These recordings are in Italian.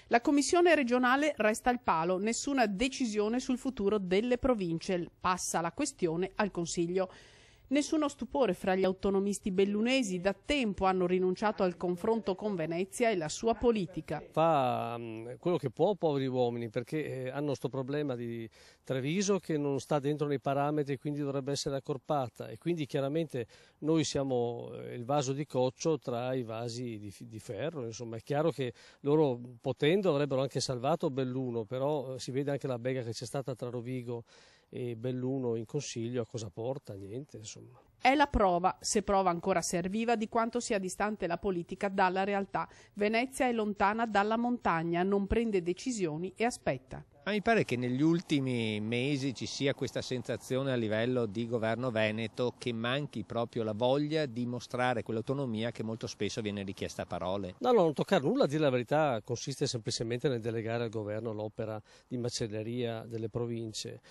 La commissione regionale resta al palo, nessuna decisione sul futuro delle province, passa la questione al Consiglio. Nessuno stupore fra gli autonomisti bellunesi, da tempo hanno rinunciato al confronto con Venezia e la sua politica. Fa quello che può, poveri uomini, perché hanno questo problema di Treviso che non sta dentro nei parametri, quindi dovrebbe essere accorpata, e quindi chiaramente noi siamo il vaso di coccio tra i vasi di ferro. Insomma, è chiaro che loro, potendo, avrebbero anche salvato Belluno, però si vede anche la bega che c'è stata tra Rovigo e Belluno in Consiglio, a cosa porta? Niente, insomma. È la prova, se prova ancora serviva, di quanto sia distante la politica dalla realtà. Venezia è lontana dalla montagna, non prende decisioni e aspetta. Ma mi pare che negli ultimi mesi ci sia questa sensazione a livello di governo veneto che manchi proprio la voglia di mostrare quell'autonomia che molto spesso viene richiesta a parole. No, non toccare nulla, a dire la verità, consiste semplicemente nel delegare al governo l'opera di macelleria delle province.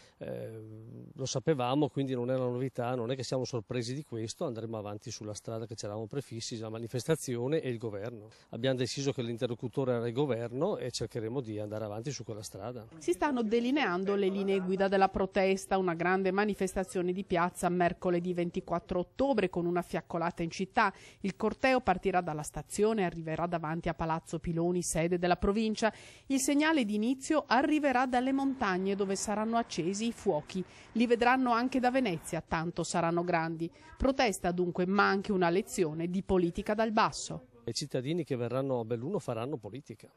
Lo sapevamo, quindi non è una novità, non è che siamo sorpresi di questo, andremo avanti sulla strada che ci eravamo prefissi, la manifestazione e il governo. Abbiamo deciso che l'interlocutore era il governo e cercheremo di andare avanti su quella strada. Si stanno delineando le linee guida della protesta, una grande manifestazione di piazza mercoledì 24 ottobre con una fiaccolata in città. Il corteo partirà dalla stazione e arriverà davanti a Palazzo Piloni, sede della provincia. Il segnale di inizio arriverà dalle montagne dove saranno accesi i fuochi. Li vedranno anche da Venezia, tanto saranno grandi. Protesta dunque, ma anche una lezione di politica dal basso. I cittadini che verranno a Belluno faranno politica.